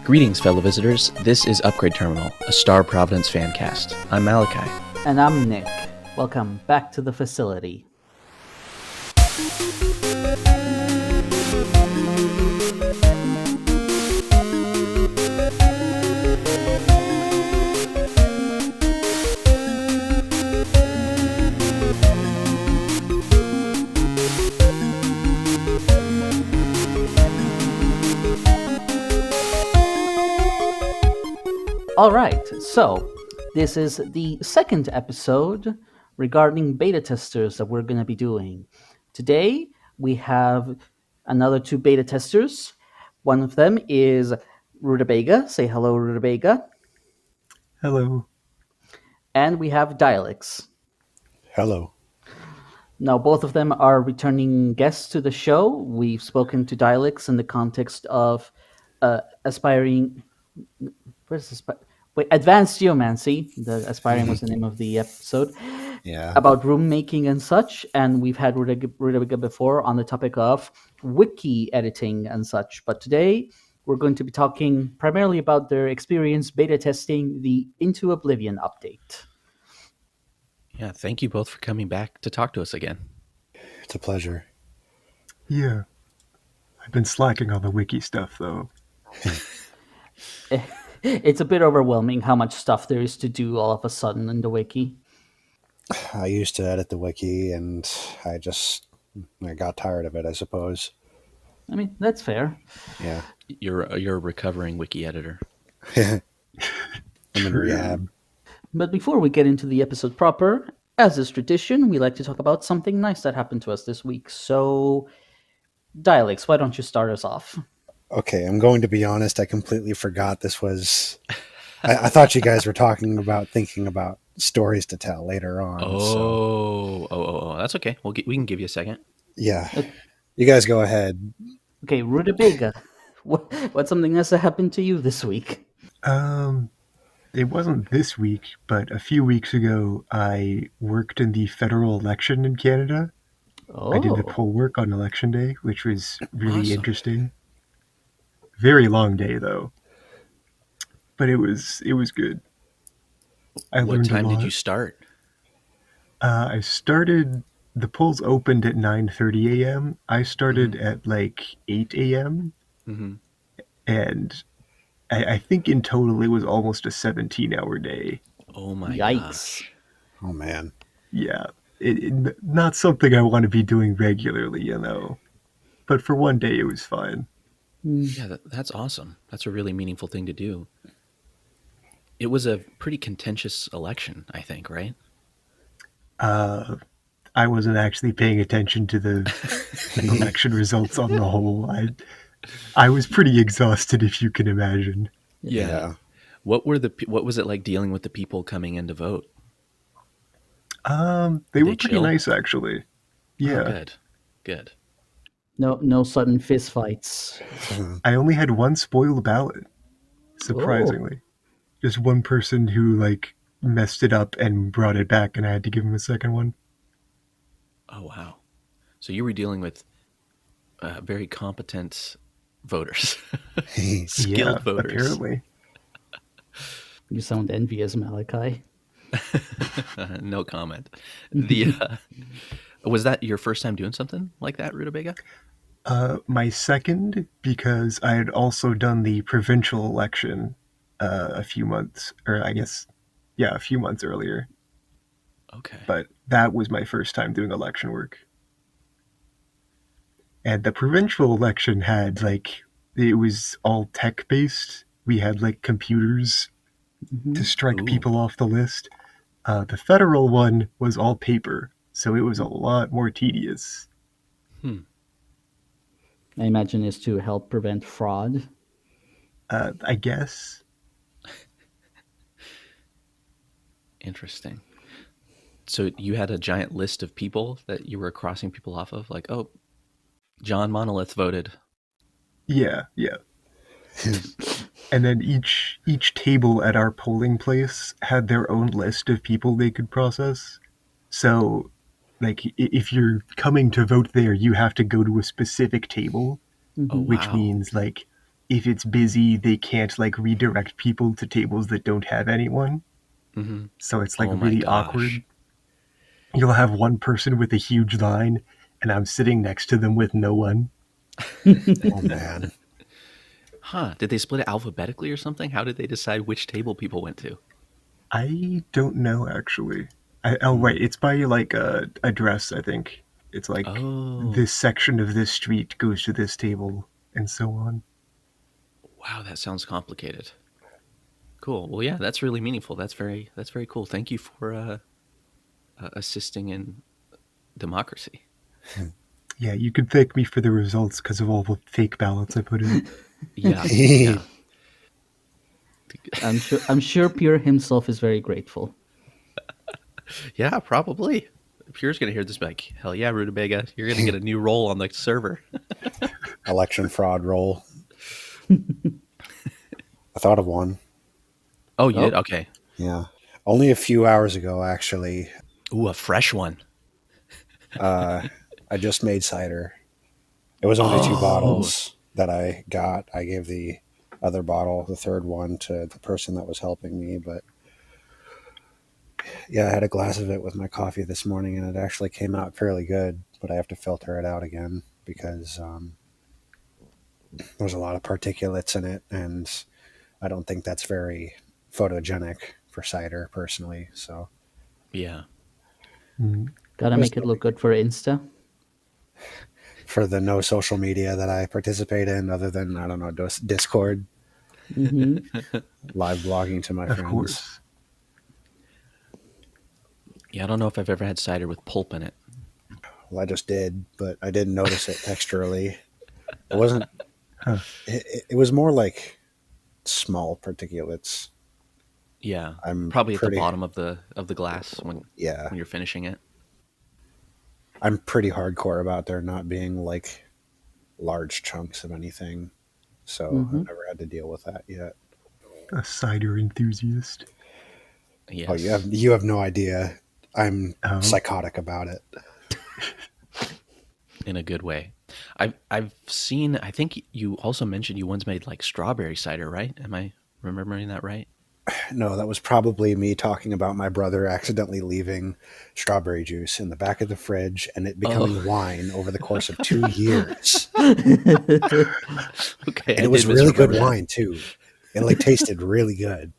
Greetings, fellow visitors. This is Upgrade Terminal, a Star Providence fan cast. I'm Malachi. And I'm Nick. Welcome back to the facility. Alright, so this is the second episode regarding beta testers that we're going to be doing. Today we have another two beta testers. One of them is Rutabaga. Say hello, Rutabaga. Hello. And we have Dialixx. Hello. Now, both of them are returning guests to the show. We've spoken to Dialixx in the context of aspiring... Where's this? Wait, Advanced Geomancy. The aspiring was the name of the episode. Yeah. About room making and such. And we've had Rutabaga before on the topic of wiki editing and such. But today we're going to be talking primarily about their experience beta testing the Into Oblivion update. Yeah, thank you both for coming back to talk to us again. It's a pleasure. Yeah. I've been slacking on the wiki stuff, though. It's a bit overwhelming how much stuff there is to do all of a sudden in the wiki. I used to edit the wiki, and I got tired of it, I suppose. I mean, that's fair. Yeah. You're a recovering wiki editor. I'm in rehab. But before we get into the episode proper, as is tradition, we like to talk about something nice that happened to us this week. So, Dialixx, why don't you start us off? Okay, I'm going to be honest. I completely forgot this was... I thought you guys were thinking about stories to tell later on. Oh, that's okay. We can give you a second. Yeah. You guys go ahead. Okay, Rutabaga, what's something nice that happened to you this week? It wasn't this week, but a few weeks ago, I worked in the federal election in Canada. Oh. I did the poll work on Election Day, which was really Awesome. interesting. Very long day, though. But it was good. What time did you start? I started... The polls opened at 9:30 a.m. I started at like 8 a.m. Mm-hmm. And I think in total it was almost a 17-hour day. Oh my Yikes. gosh. Oh, man. Yeah. Not something I want to be doing regularly, But for one day it was fine. Yeah, that's awesome. That's a really meaningful thing to do. It was a pretty contentious election, I think, right? I wasn't actually paying attention to the election results on the whole. I was pretty exhausted, if you can imagine. Yeah. What was it like dealing with the people coming in to vote? They were pretty chill? nice, actually. Yeah. Oh, good. No sudden fistfights. I only had one spoiled ballot, surprisingly. Just one person who, messed it up and brought it back, and I had to give him a second one. Oh, wow. So you were dealing with very competent voters. Skilled voters. Apparently. You sound envious, Malachi. No comment. Was that your first time doing something like that, Rutabaga? My second, because I had also done the provincial election a few months earlier. Okay. But that was my first time doing election work. And the provincial election had, it was all tech-based. We had, computers to strike people off the list. The federal one was all paper, so it was a lot more tedious. I imagine it's to help prevent fraud. I guess. Interesting. So you had a giant list of people that you were crossing people off of? Like, oh, John Monolith voted. Yeah. And then each table at our polling place had their own list of people they could process. So, if you're coming to vote there, you have to go to a specific table, Oh, which wow. means, if it's busy, they can't like redirect people to tables that don't have anyone. Mm-hmm. So it's like Oh my really gosh. awkward. You'll have one person with a huge line, and I'm sitting next to them with no one. Oh man. Huh. Did they split it alphabetically or something? How did they decide which table people went to? I don't know actually. Oh wait, it's by like address. I think it's like Oh, this section of this street goes to this table, and so on. wow, that sounds complicated. Cool. Well, yeah, that's really meaningful. That's very cool. Thank you for assisting in democracy. Yeah, you could thank me for the results because of all the fake ballots I put in. Yeah, yeah, I'm sure Pierre himself is very grateful. yeah. Probably. Pierre's gonna hear this like, hell yeah, Rutabaga, you're gonna get a new role on the server. Election fraud roll. I thought of one. Oh, you Oh. did? Okay. Yeah. Only a few hours ago, actually, Ooh, a fresh one. I just made cider. It was only two Oh, bottles that I got. I gave the other bottle, the third one, to the person that was helping me. But yeah, I had a glass of it with my coffee this morning, and it actually came out fairly good. But I have to filter it out again because there's a lot of particulates in it, and I don't think that's very photogenic for cider, personally. So yeah. Gotta it was make it look good for Insta. for the no social media that I participate in, other than, I don't know, Discord, Hmm. live blogging to my Of friends. course. Yeah, I don't know if I've ever had cider with pulp in it. Well, I just did, but I didn't notice it texturally. It wasn't. Huh. It was more like small particulates. Yeah, I'm probably at the pretty. bottom of the glass when Yeah, you're finishing it. I'm pretty hardcore about there not being like large chunks of anything. So Hmm. I've never had to deal with that yet. A cider enthusiast. Yes. Oh, you have no idea. I'm Oh. psychotic about it. In a good way. I've seen. I think you also mentioned you once made like strawberry cider, right? Am I remembering that right? No, that was probably me talking about my brother accidentally leaving strawberry juice in the back of the fridge and it becoming Oh, wine over the course of 2 years. okay. And I it was did really good misremember that. wine too. It like tasted really good.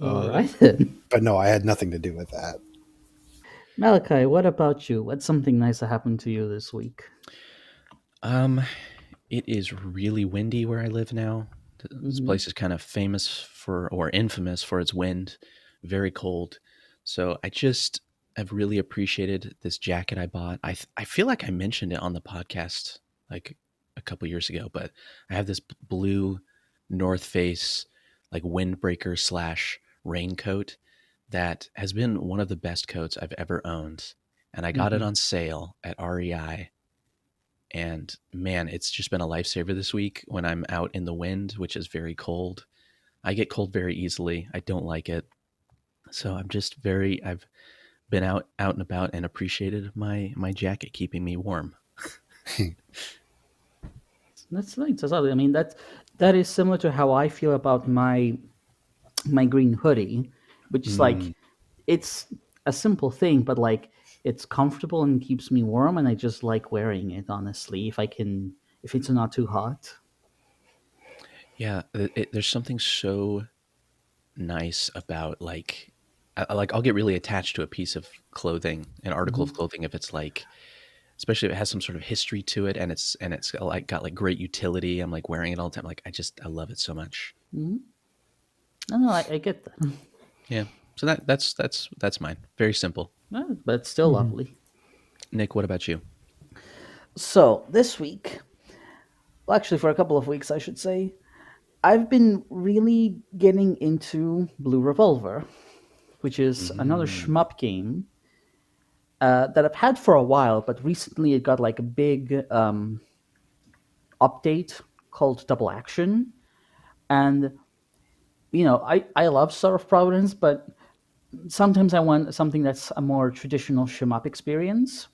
All right then. But no, I had nothing to do with that. Malachi, what about you? What's something nice that happened to you this week? Um, it is really windy where I live now. This Hmm. place is kind of famous for, or infamous for, its wind. Very cold. So I've really appreciated this jacket I bought. I feel like I mentioned it on the podcast like a couple years ago, but I have this blue North Face like windbreaker slash raincoat that has been one of the best coats I've ever owned. And I got it Hmm. on sale at REI, and man, it's just been a lifesaver this week when I'm out in the wind, which is very cold. I get cold very easily. I don't like it. So I've been out and about and appreciated my jacket keeping me warm. That's nice. I mean, that is similar to how I feel about my green hoodie, which is Mm, like it's a simple thing, but like it's comfortable and keeps me warm, and I just like wearing it. Honestly, if it's not too hot. yeah, there's something so nice about like I'll get really attached to a piece of clothing, an article Hmm. of clothing, if it's like, especially if it has some sort of history to it, and it's like got like great utility. I'm like wearing it all the time. Like I love it so much. Hmm. No, I get that. Yeah. So that's mine. Very simple. But it's still lovely. Nick, what about you? So this week, well, actually, for a couple of weeks, I should say, I've been really getting into Blue Revolver, which is another Mm, shmup game that I've had for a while, but recently it got like a big update called Double Action. And, I love Star of Providence, but sometimes I want something that's a more traditional shmup experience.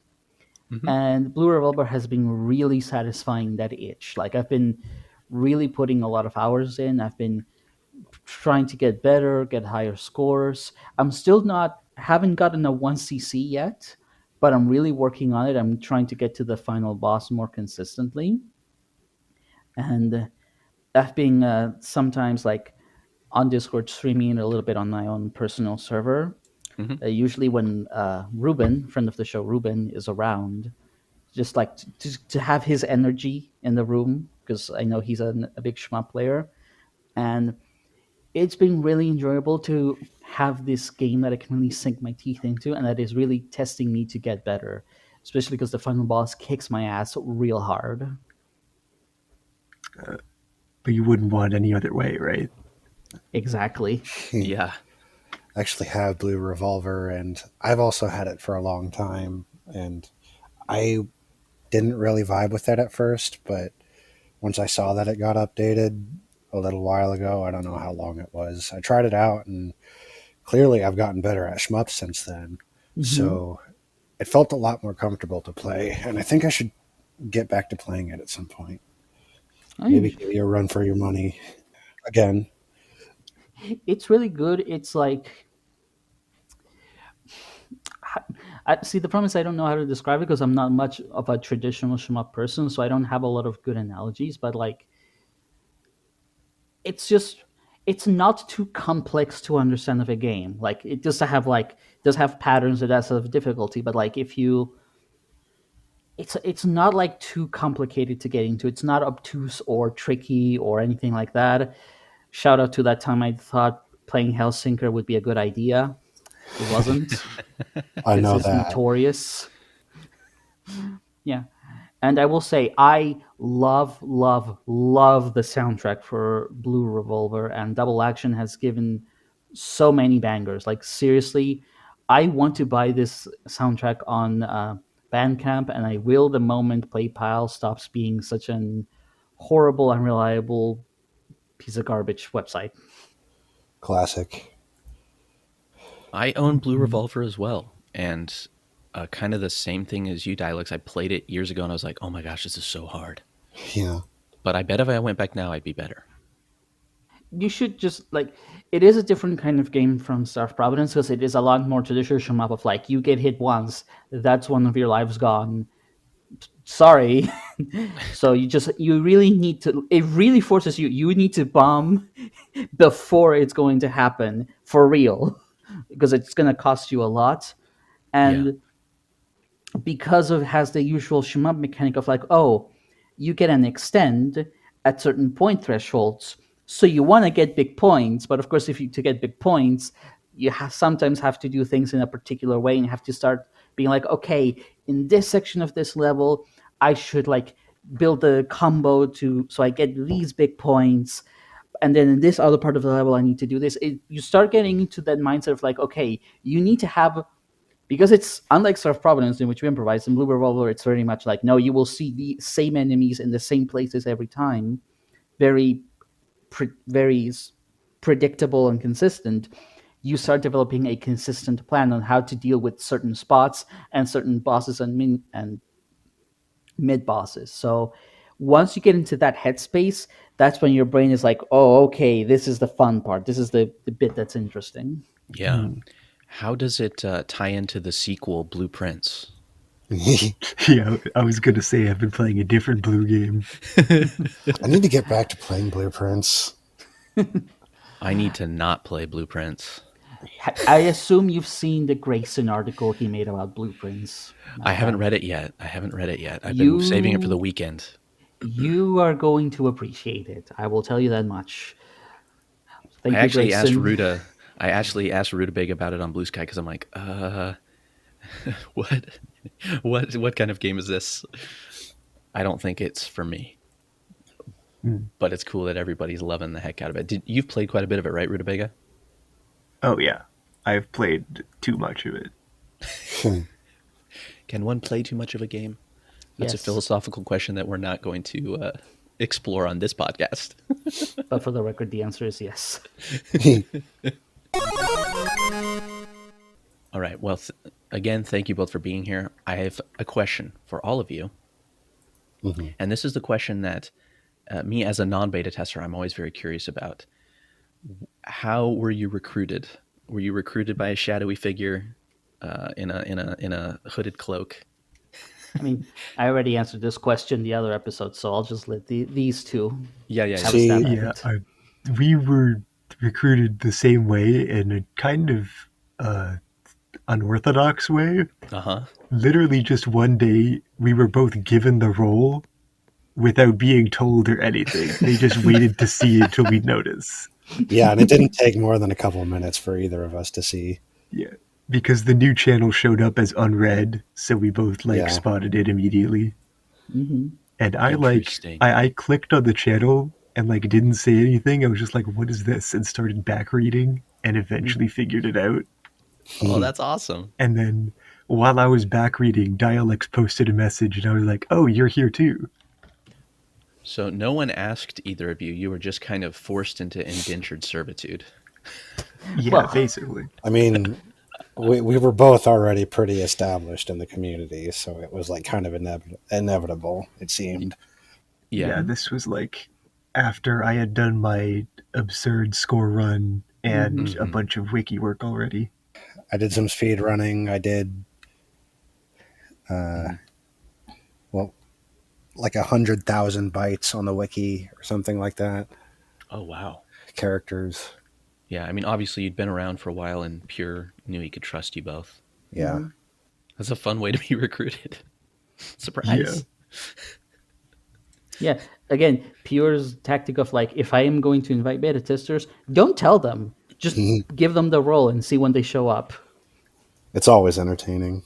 And Blue Revolver has been really satisfying that itch. Like, I've been really putting a lot of hours in. I've been trying to get better, get higher scores. I'm still not, haven't gotten a 1cc yet, but I'm really working on it. I'm trying to get to the final boss more consistently. And I've been sometimes like on Discord streaming a little bit on my own personal server. Usually when Ruben, friend of the show, Ruben, is around, just like to have his energy in the room, because I know he's a big shmup player. And it's been really enjoyable to have this game that I can really sink my teeth into, and that is really testing me to get better, especially because the final boss kicks my ass real hard. But you wouldn't want any other way, right? Exactly. Yeah. I actually have Blue Revolver, and I've also had it for a long time, and I didn't really vibe with it at first, but once I saw that it got updated a little while ago, I don't know how long it was, I tried it out, and clearly I've gotten better at shmups since then. So it felt a lot more comfortable to play, and I think I should get back to playing it at some point. Maybe give you a run for your money again. It's really good. It's like, see, the problem is I don't know how to describe it because I'm not much of a traditional shmup person, so I don't have a lot of good analogies. But like, it's not too complex to understand of a game. Like, it does have patterns, it does have difficulty, but like, if you, it's not like too complicated to get into. It's not obtuse or tricky or anything like that. Shout out to that time I thought playing Hellsinker would be a good idea. It wasn't. I know It's that. notorious. Yeah. And I will say, I love the soundtrack for Blue Revolver, and Double Action has given so many bangers. Like, seriously, I want to buy this soundtrack on Bandcamp, and I will the moment PlayPal stops being such an horrible, unreliable piece of garbage website. Classic. I own Blue Revolver as well, and kind of the same thing as you, Dialixx. I played it years ago, and I was like, "Oh my gosh, this is so hard." Yeah. But I bet if I went back now, I'd be better. You should just, like, it is a different kind of game from Star of Providence because it is a lot more traditional shmup of like, you get hit once, that's one of your lives gone. Sorry. So you really need to, it really forces you need to bomb before it's going to happen for real, because it's going to cost you a lot. Yeah. And because it has the usual shmup mechanic of like, oh, you get an extend at certain point thresholds, so you want to get big points, but of course, to get big points, you sometimes have to do things in a particular way, and you have to start being like, okay, in this section of this level, I should like build a combo so I get these big points, and then in this other part of the level, I need to do this. You start getting into that mindset of like, okay, you need to have, because it's unlike Star of Providence, in which we improvise. In Blue Revolver, it's very much like, no, you will see the same enemies in the same places every time, very very predictable and consistent. You start developing a consistent plan on how to deal with certain spots and certain bosses and mid bosses. So once you get into that headspace, that's when your brain is like, oh, okay, this is the fun part. This is the bit that's interesting. Yeah. How does it tie into the sequel, Blueprints? Yeah, I was going to say I've been playing a different Blue game. I need to get back to playing Blueprints. I need to not play Blueprints. I assume you've seen the Grayson article he made about Blueprints. I haven't read it yet. I've been saving it for the weekend. You are going to appreciate it. I will tell you that much. Thank I you, actually Grayson. asked Rutabaga about it on Blue Sky because I'm like, what kind of game is this? I don't think it's for me. But it's cool that everybody's loving the heck out of it. You've played quite a bit of it, right, Rutabaga? Oh yeah, I've played too much of it. Can one play too much of a game? That's Yes. a philosophical question that we're not going to explore on this podcast. But for the record, the answer is yes. All right. Well, again, thank you both for being here. I have a question for all of you. Mm-hmm. And this is the question that me as a non-beta tester, I'm always very curious about. How were you recruited? Were you recruited by a shadowy figure in a hooded cloak? I mean, I already answered this question the other episode, so I'll just let these two Yeah. have a stab See, at Yeah, it. we were recruited the same way in a kind of uh, unorthodox way. Uh-huh. Literally, just one day, we were both given the role without being told or anything. They just waited to see until we'd notice. yeah, and it didn't take more than a couple of minutes for either of us to see. Yeah, because the new channel showed up as unread, so we both Yeah. spotted it immediately. Mm-hmm. And I Interesting. I clicked on the channel and didn't say anything. I was just like, "What is this?" and started back reading, and eventually figured it out. Oh, that's awesome. And then while I was back reading, Dialixx posted a message, and I was like, "Oh, you're here too." So no one asked either of you. You were just kind of forced into indentured servitude. Yeah, Well- basically. I mean, we were both already pretty established in the community, so it was kind of inevitable, it seemed. Yeah, this was after I had done my absurd score run and a bunch of wiki work already. I did some speed running. I did, well, 100,000 bytes on the wiki or something like that. Oh, wow. Characters. Yeah, I mean, obviously you'd been around for a while and Pure knew he could trust you both. Yeah. That's a fun way to be recruited. Surprise. Yeah. Again, Pure's tactic of if I am going to invite beta testers, don't tell them. Just give them the role and see when they show up. It's always entertaining.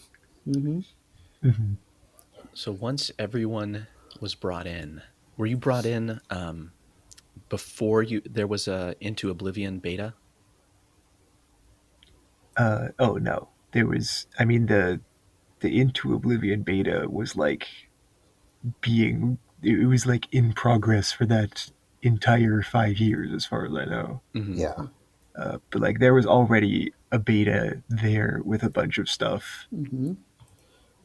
So once everyone was brought in, were you brought in before there was a Into Oblivion beta? Oh no, there was. I mean, the Into Oblivion beta was being. It was in progress for that entire 5 years, as far as I know. Yeah. But there was already a beta there with a bunch of stuff.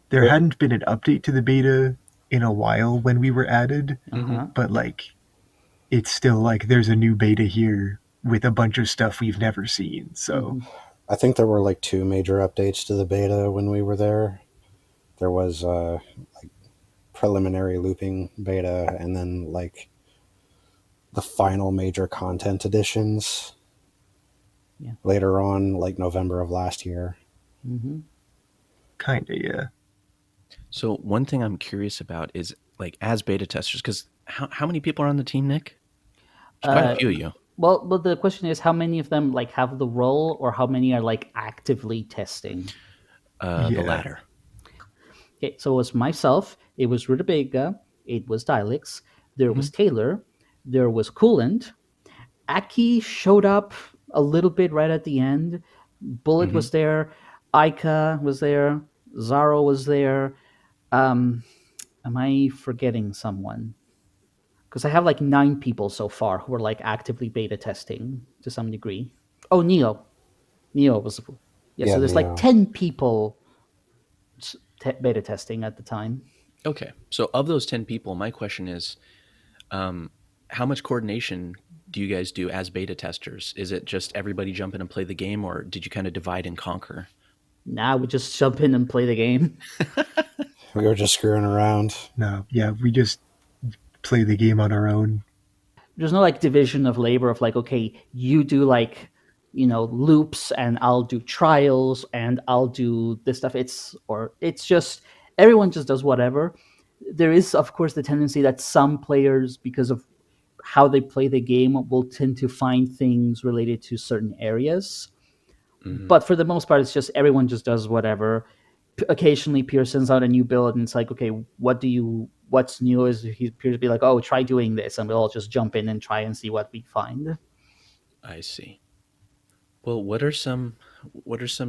There hadn't been an update to the beta in a while when we were added, but it's still there's a new beta here with a bunch of stuff we've never seen. So I think there were 2 major updates to the beta when we were there. There was preliminary looping beta, and then the final major content additions later on, November of last year. kinda, yeah. So one thing I'm curious about is as beta testers, because how many people are on the team, Nick? There's quite a few of you. Well, but the question is, how many of them have the role, or how many are actively testing? The latter. Okay, so it was myself, it was Rutabaga, it was Dialixx, there was Taylor, there was Coolant, Aki showed up a little bit right at the end, Bullet was there, Aika was there, Zaro was there. Am I forgetting someone? Because I have 9 people so far who are actively beta testing to some degree. Oh, Neo was so there's Neo. 10 people beta testing at the time. Okay. So of those 10 people, my question is, how much coordination do you guys do as beta testers? Is it just everybody jump in and play the game, or did you kind of divide and conquer? Nah, we just jump in and play the game. We were just screwing around. No, yeah, we just play the game on our own. There's no division of labor of okay, you do loops and I'll do trials and I'll do this stuff. It's just everyone just does whatever. There is of course the tendency that some players, because of how they play the game, will tend to find things related to certain areas. But for the most part, it's just everyone just does whatever. Occasionally Pierre sends out a new build and it's okay, what's new? Is he appears to be oh, try doing this, and we'll all just jump in and try and see what we find. I see. Well, what are some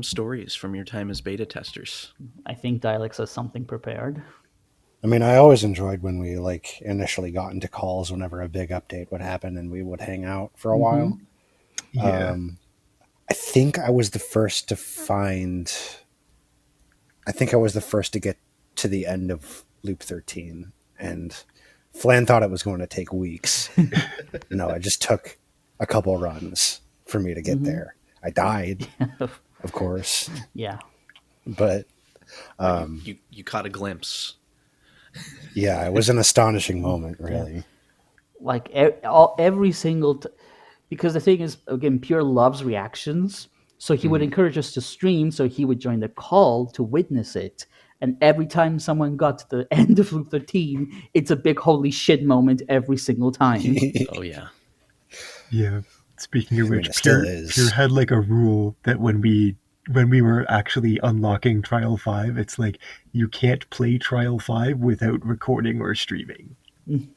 stories from your time as beta testers? I think Dialixx has something prepared. I mean, I always enjoyed when we initially got into calls whenever a big update would happen and we would hang out for a while. Yeah. I think I was the first to find I think I was the first to get to the end of loop 13, and Flan thought it was going to take weeks. No, it just took a couple runs for me to get there. I died, of course. Yeah. But you caught a glimpse. yeah, it was an astonishing moment, really. Like every single because the thing is, again, Pure loves reactions, so he would encourage us to stream, so he would join the call to witness it. And every time someone got to the end of loop 13, it's a big holy shit moment every single time. Oh yeah. Yeah. Speaking of which, it still Pure is. had like a rule that when we were actually unlocking Trial 5, it's like you can't play Trial 5 without recording or streaming.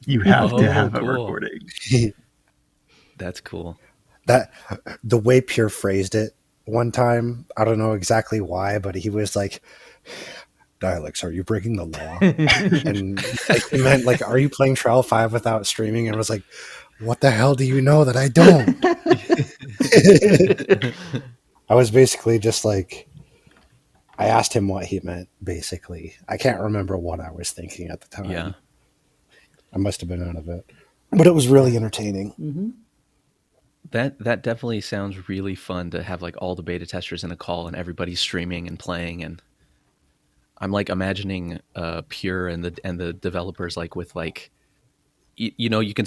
You have to have a cool. recording. That's cool. That the way Pure phrased it one time, I don't know exactly why, but he was like, Dialixx, are you breaking the law? And like, he meant like, are you playing Trial 5 without streaming? And I was like, what the hell do you know that I don't? I was basically just like, I asked him what he meant, basically. I can't remember what I was thinking at the time. Yeah. I must have been out of it. But it was really entertaining. Mm-hmm. That definitely sounds really fun to have like all the beta testers in a call and everybody streaming and playing, and I'm like imagining Pure and the developers like with like you know, you can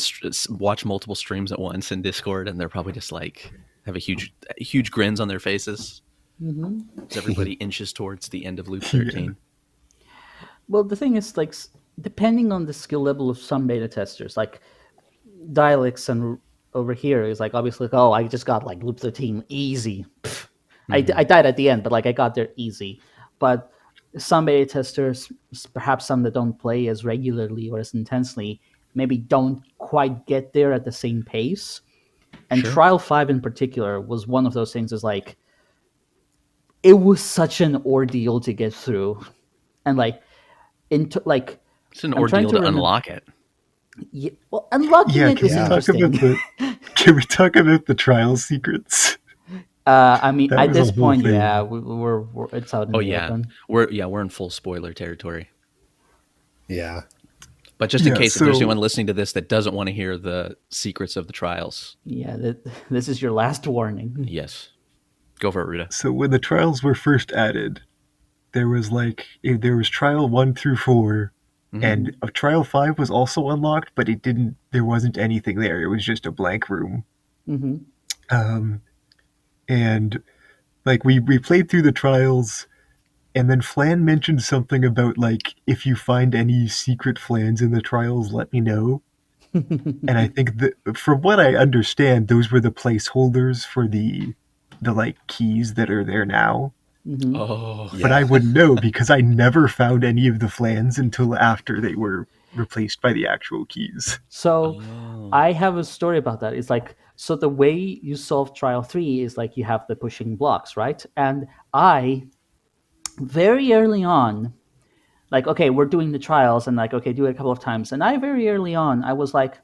watch multiple streams at once in Discord, and they're probably just like have a huge grins on their faces as everybody inches towards the end of loop 13. Well, the thing is, like, depending on the skill level of some beta testers, like Dialixx and over here is like obviously like, oh, I just got like loop 13 easy. I died at the end, but like I got there easy. But some beta testers, perhaps some that don't play as regularly or as intensely, maybe don't quite get there at the same pace. And Sure. Trial 5 in particular was one of those things. Is like it was such an ordeal to get through, and like It's an ordeal to unlock it. Yeah, well, unlocking it is interesting. Can we talk about the trial secrets? I mean, That at was a this whole point, thing. yeah, we're it's out in the open. We're in full spoiler territory. Yeah. But just in Yeah, case if there's so- anyone listening to this that doesn't want to hear the secrets of the trials, Yeah, this is your last warning. yes, go for it, Ruta. So when the trials were first added, there was trial 1 through 4, and trial 5 was also unlocked, but there wasn't anything there. It was just a blank room. Mm-hmm. And like we played through the trials, and then Flan mentioned something about like, if you find any secret Flans in the trials, let me know. And I think that from what I understand, those were the placeholders for the like keys that are there now. Mm-hmm. Oh, Yeah. But I wouldn't know because I never found any of the Flans until after they were replaced by the actual keys. So I have a story about that. It's like, so the way you solve trial 3 is like you have the pushing blocks, right? And I very early on, like, okay, we're doing the trials and like, okay, do it a couple of times. And I very early on, I was like,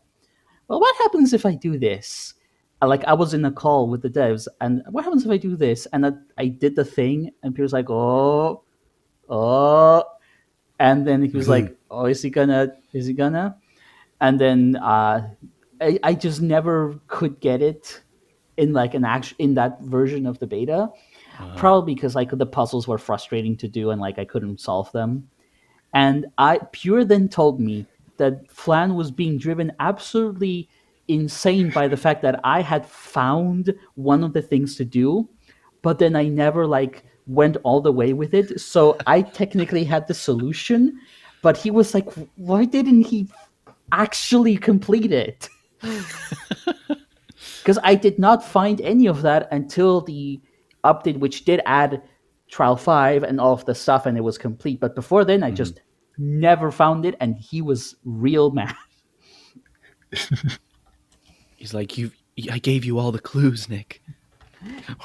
well, what happens if I do this? Like, I was in a call with the devs, and what happens if I do this? And I did the thing, and Peter's like, oh. And then he was like, oh, is he gonna? And then I just never could get it in like in that version of the beta. Probably because like the puzzles were frustrating to do and like I couldn't solve them. And Pure then told me that Flan was being driven absolutely insane by the fact that I had found one of the things to do, but then I never like went all the way with it. So I technically had the solution, but he was like, why didn't he actually complete it? Because I did not find any of that until the update, which did add trial 5 and all of the stuff, and it was complete. But before then, I just never found it, and he was real mad. he's like, I gave you all the clues, Nick.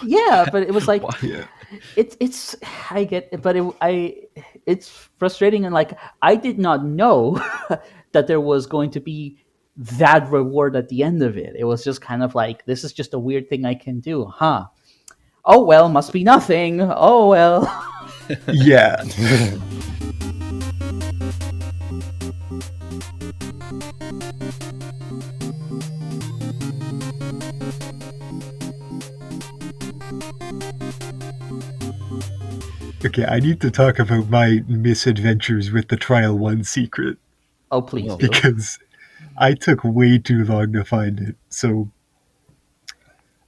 Yeah, but it was like Yeah. it's I get it, but it's frustrating, and like I did not know that there was going to be that reward at the end of it. It was just kind of like, this is just a weird thing I can do, huh? Oh well, must be nothing. Oh well. Yeah. Okay, I need to talk about my misadventures with the Trial 1 secret Oh, please Whoa. do. because I took way too long to find it. So,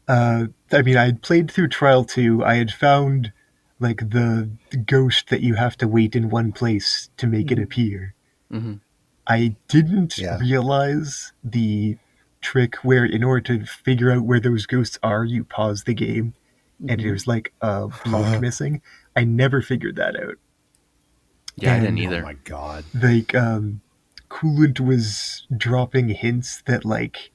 I mean, I had played through Trial 2. I had found, like, the ghost that you have to wait in one place to make it appear. Hmm. I didn't Yeah. realize the trick where, in order to figure out where those ghosts are, you pause the game and there's like a block missing. I never figured that out. Yeah, I didn't And Oh either. my god. like Coolant was dropping hints that like,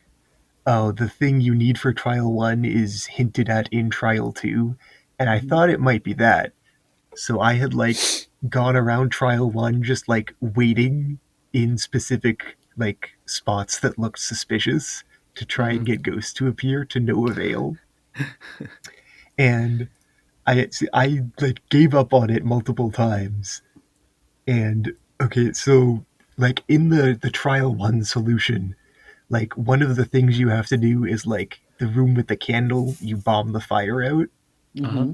oh, the thing you need for trial 1 is hinted at in trial 2, and I thought it might be that. So I had like gone around trial 1 just like waiting in specific like spots that looked suspicious to try Hmm. and get ghosts to appear to no avail. And I like gave up on it multiple times. And okay, so like in the trial 1 solution, like one of the things you have to do is like the room with the candle, you bomb the fire out, Uh-huh.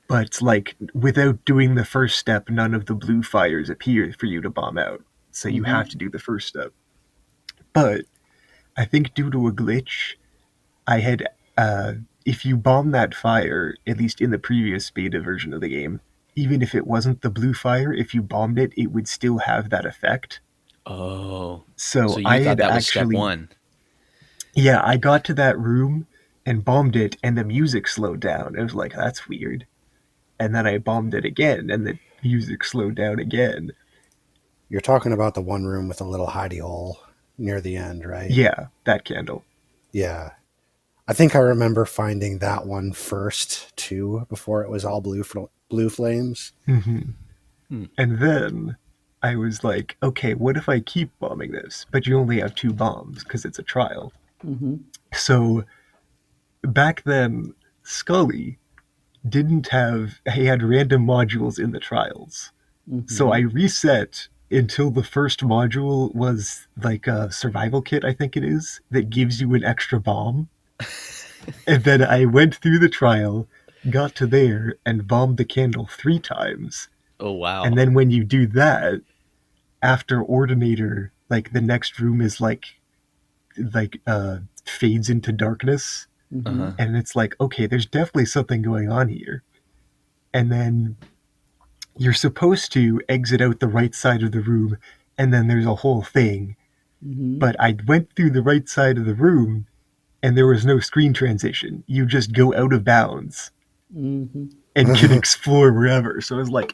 but like without doing the first step, none of the blue fires appear for you to bomb out. So you have to do the first step. But I think due to a glitch, I had if you bomb that fire, at least in the previous beta version of the game, even if it wasn't the blue fire, if you bombed it, it would still have that effect. Oh. So So you I thought had that was step actually, one. yeah, I got to that room and bombed it, and the music slowed down. I was like, that's weird. And then I bombed it again, and the music slowed down again. You're talking about the one room with a little hidey hole near the end, right? Yeah, that candle. Yeah. I think I remember finding that one first too, before it was all blue flames. Hmm. Hmm. And then I was like, okay, what if I keep bombing this? But you only have 2 bombs because it's a trial. So back then, Scully didn't have, he had random modules in the trials. So I reset until the first module was like a survival kit, I think it is, that gives you an extra bomb. And then I went through the trial, got to there, and bombed the candle 3 times. Oh, And wow. then when you do that, after Ordinator, like the next room is like fades into darkness, Uh-huh. and it's like, okay, there's definitely something going on here. And then you're supposed to exit out the right side of the room, and then there's a whole thing. But I went through the right side of the room, and there was no screen transition. You just go out of bounds and can explore wherever. So I was like,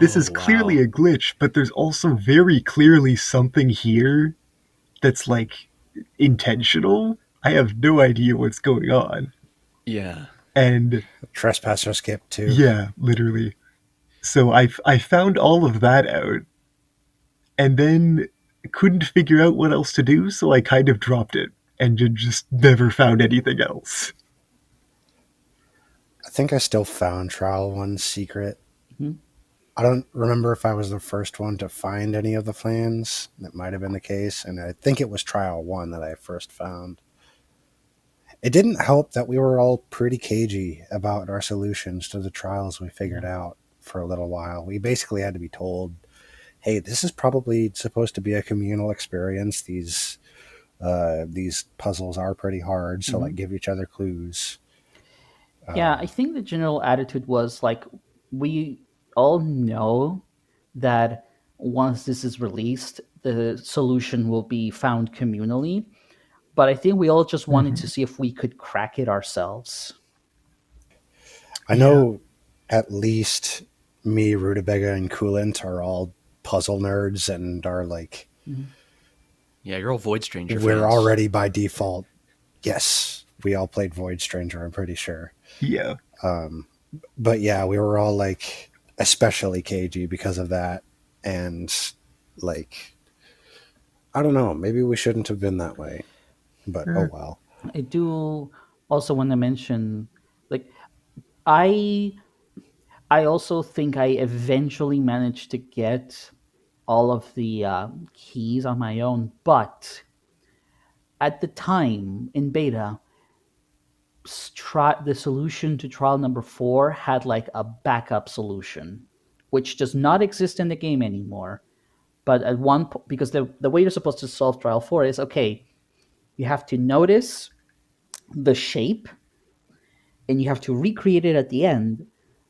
this Oh, is clearly wow. a glitch, but there's also very clearly something here that's like intentional. I have no idea what's going on. Yeah. And Trespasser skip too. yeah, literally. So I found all of that out and then couldn't figure out what else to do, so I kind of dropped it and just never found anything else. I think I still found Trial 1's secret. I don't remember if I was the first one to find any of the plans. That might have been the case, and I think it was Trial 1 that I first found. It didn't help that we were all pretty cagey about our solutions to the trials we figured out for a little while. We basically had to be told, hey, this is probably supposed to be a communal experience. These puzzles are pretty hard, so like give each other clues. Yeah, I think the general attitude was like we all know that once this is released, the solution will be found communally. But I think we all just wanted to Mm-hmm. see if we could crack it ourselves. I Yeah. know at least me, Rutabaga, and Coolant are all puzzle nerds and are like, Yeah, you're all Void Stranger we're fans. already by default. Yes, we all played Void Stranger, I'm pretty sure. Yeah. But yeah, we were all like especially cagey because of that. And like, I don't know, maybe we shouldn't have been that way. But oh well. I do also want to mention, like, I I also think I eventually managed to get all of the keys on my own, but at the time in beta, the solution to trial number 4 had like a backup solution, which does not exist in the game anymore. But at one point, because the way you're supposed to solve trial 4 is okay, you have to notice the shape and you have to recreate it at the end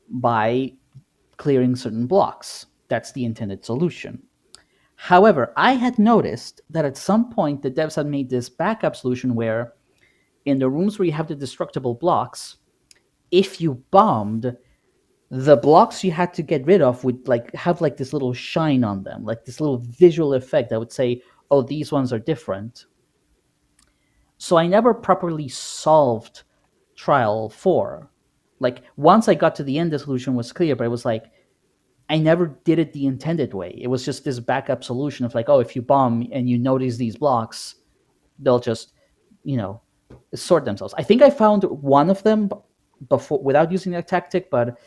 by clearing certain blocks. That's the intended solution. However, I had noticed that at some point the devs had made this backup solution where in the rooms where you have the destructible blocks, if you bombed, the blocks you had to get rid of would like have like this little shine on them, like this little visual effect that would say, oh, these ones are different. So I never properly solved trial 4. Like once I got to the end, the solution was clear, but it was like I never did it the intended way. It was just this backup solution of like, oh, if you bomb and you notice these blocks, they'll just, sort themselves. I think I found one of them before without using that tactic, but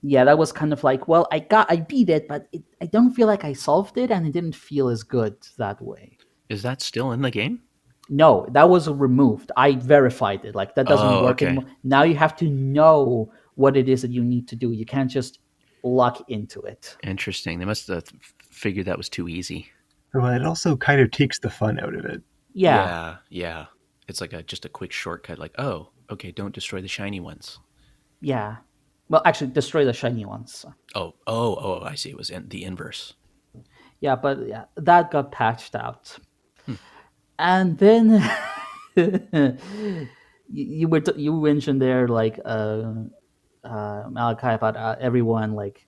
yeah, that was kind of like, well, I beat it, but I don't feel like I solved it, and it didn't feel as good that way. Is that still in the game? No, that was removed. I verified it. Like that doesn't Oh, work okay. anymore. Now you have to know what it is that you need to do. You can't just luck into it. Interesting. They must have figured that was too easy. Well, it also kind of takes the fun out of it. Yeah. Yeah. It's like just a quick shortcut. Like, oh, okay, don't destroy the shiny ones. Yeah. Well, actually, destroy the shiny ones. Oh, I see. It was the inverse. Yeah, but yeah, that got patched out. And then you mentioned there like Malachi about everyone like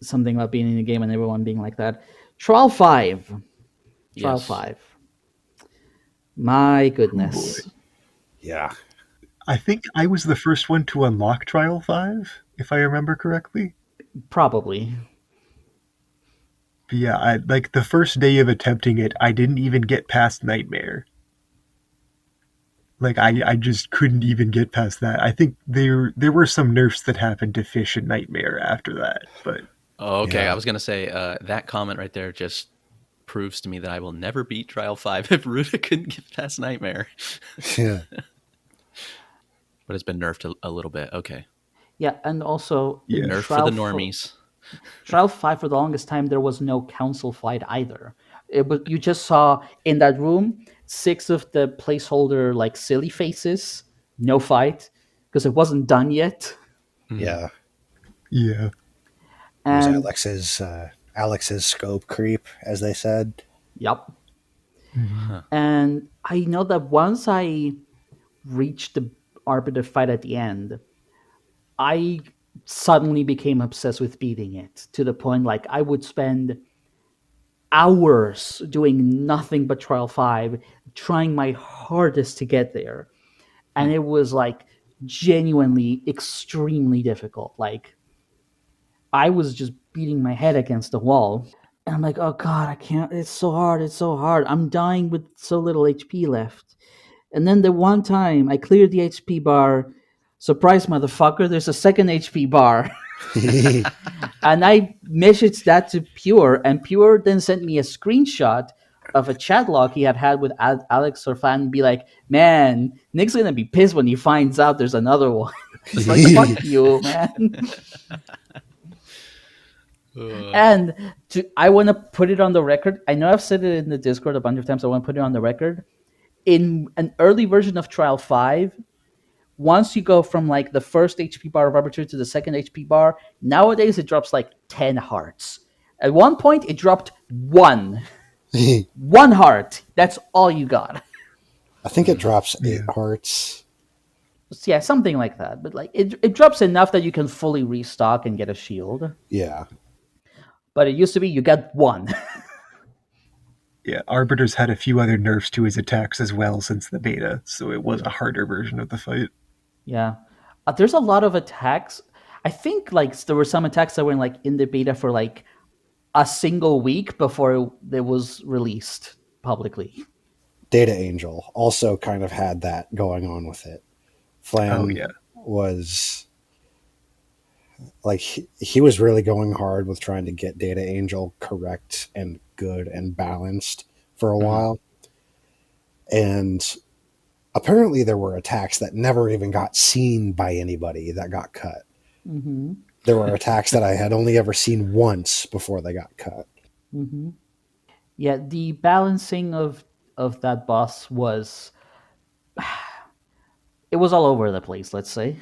something about being in the game and everyone being like that. Trial 5. Trial Yes. 5. My Oh goodness. boy. Yeah. I think I was the first one to unlock Trial 5, if I remember correctly. Probably. But yeah, like the first day of attempting it, I didn't even get past Nightmare. Like I just couldn't even get past that. I think there were some nerfs that happened to Fish and Nightmare after that, but Oh, okay. Yeah. I was going to say that comment right there just proves to me that I will never beat Trial 5 if Ruta couldn't get past Nightmare. Yeah. But it's been nerfed a little bit. Okay. Yeah, and also Yeah. in Nerf for the normies. Trial 5 for the longest time there was no council fight either. You just saw in that room 6 of the placeholder like silly faces, no fight because it wasn't done yet. Yeah. yeah. It was And Alex's scope creep, as they said. yep. Mhm. And I know that once I reached the arbiter fight at the end, I suddenly became obsessed with beating it to the point like I would spend hours doing nothing but trial 5, trying my hardest to get there. And it was like genuinely extremely difficult. Like I was just beating my head against the wall. And I'm like, oh God, I can't. It's so hard. It's so hard. I'm dying with so little HP left. And then the one time I cleared the HP bar, surprise motherfucker, there's a second HP bar. And I messaged that to Pure, and Pure then sent me a screenshot of a chat log he had with Alex Surfan and be like, man, Nick's gonna be pissed when he finds out there's another one. It's like, fuck you, man. And I want to put it on the record. I know I've said it in the Discord a bunch of times. I want to put it on the record. In an early version of Trial 5, once you go from like the first HP bar of Arbiter to the second HP bar, nowadays it drops like 10 hearts. At one point, it dropped one. One heart. That's all you got. I think it drops 8 Yeah. hearts. Yeah, something like that. But like it drops enough that you can fully restock and get a shield. Yeah. But it used to be you get one. Yeah, Arbiter's had a few other nerfs to his attacks as well since the beta, so it was a harder version of the fight. Yeah. There's a lot of attacks. I think like there were some attacks that were like in the beta for like a single week before it was released publicly. Data Angel also kind of had that going on with it. Flam Oh, yeah. was Like he was really going hard with trying to get Data Angel correct and good and balanced for a Mhm. while. And apparently there were attacks that never even got seen by anybody that got cut. Mm-hmm. There were attacks that I had only ever seen once before they got cut. Mm-hmm. Yeah, the balancing of that boss was it was all over the place. Let's say.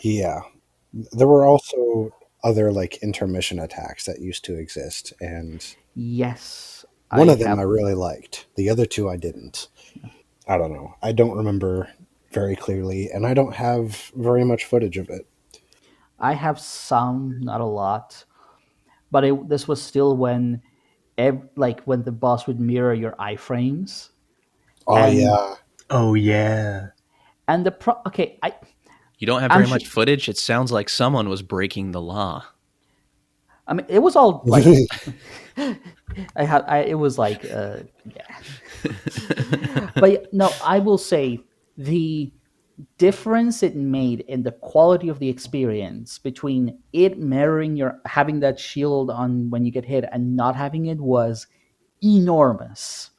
Yeah. There were also other like intermission attacks that used to exist, and Yes, one I of them I have. really liked. The other two I didn't. I don't know. I don't remember very clearly, and I don't have very much footage of it. I have some, not a lot, but this was still when, like when the boss would mirror your iframes, Oh and yeah. Oh yeah. okay, You don't have I'm very sure. much footage. It sounds like someone was breaking the law. I mean, it was all like it was like yeah. But no, I will say the difference it made in the quality of the experience between it mirroring your having that shield on when you get hit and not having it was enormous.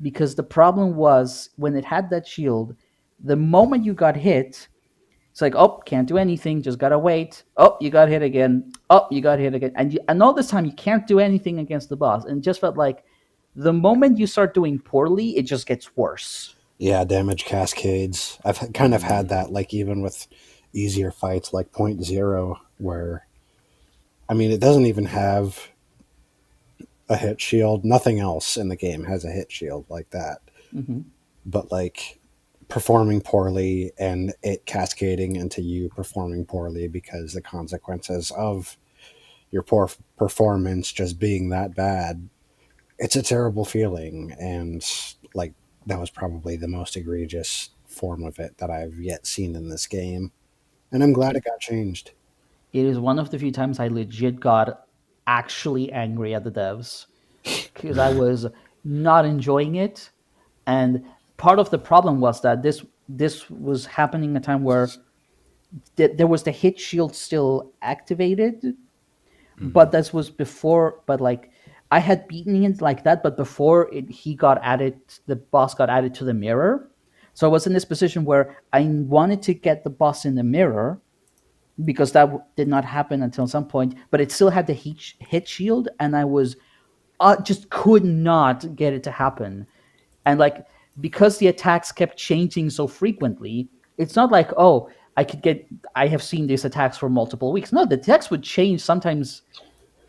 Because the problem was when it had that shield, the moment you got hit, it's like, oh, can't do anything, just gotta wait. Oh, you got hit again. Oh, you got hit again, and all this time you can't do anything against the boss, and it just felt like the moment you start doing poorly, it just gets worse. Yeah, damage cascades. I've kind of had Mm. that, like even with easier fights like Point Zero, where I mean, it doesn't even have a hit shield. Nothing else in the game has a hit shield like that. Mm-hmm. But like performing poorly and it cascading into you performing poorly because the consequences of your poor performance just being that bad, it's a terrible feeling. And like that was probably the most egregious form of it that I've yet seen in this game. And I'm glad it got changed. It is one of the few times I legit got actually angry at the devs because I was not enjoying it, and part of the problem was that this was happening at a time where there was the hit shield still activated, but Mhm. this was before. But like I had beaten it like that, but before he got added, the boss got added to the mirror. So I was in this position where I wanted to get the boss in the mirror because that did not happen until some point, but it still had the hit shield, and I was just could not get it to happen. And like because the attacks kept changing so frequently, it's not like, oh, I have seen these attacks for multiple weeks. No, the attacks would change sometimes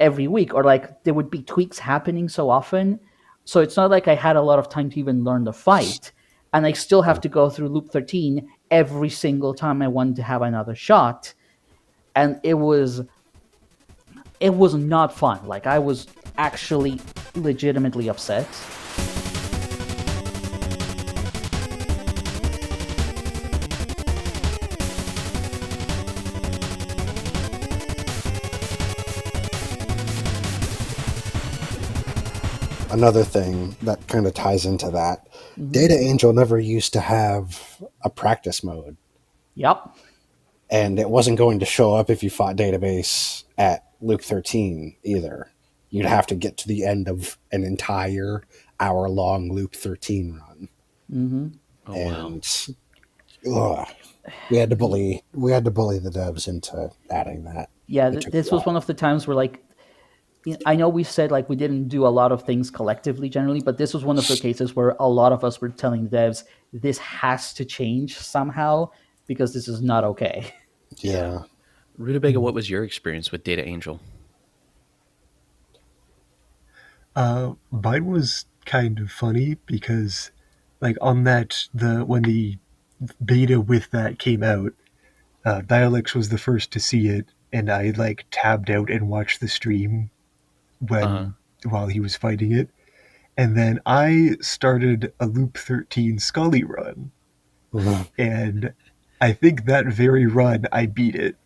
every week, or like there would be tweaks happening so often. So it's not like I had a lot of time to even learn the fight. And I still have to go through loop 13 every single time I wanted to have another shot. And it was not fun. Like I was actually legitimately upset. Another thing that kind of ties into that, Mm-hmm. Data Angel never used to have a practice mode, Yep. and it wasn't going to show up if you fought Database at Luke 13 either. You'd have to get to the end of an entire hour long Luke 13 run. Mm-hmm. Oh wow. And ugh, we had to bully the devs into adding that. Yeah, It took a this was one while. of the times where like I know we said like we didn't do a lot of things collectively generally, but this was one of the cases where a lot of us were telling devs this has to change somehow because this is not okay. Yeah. Yeah. Rutabaga, what was your experience with Data Angel? Mine was kind of funny because, like, on that, when the beta with that came out, Dialixx was the first to see it, and I like tabbed out and watched the stream Uh-huh. while he was fighting it, and then I started a Loop 13 Scully run, and I think that very run I beat it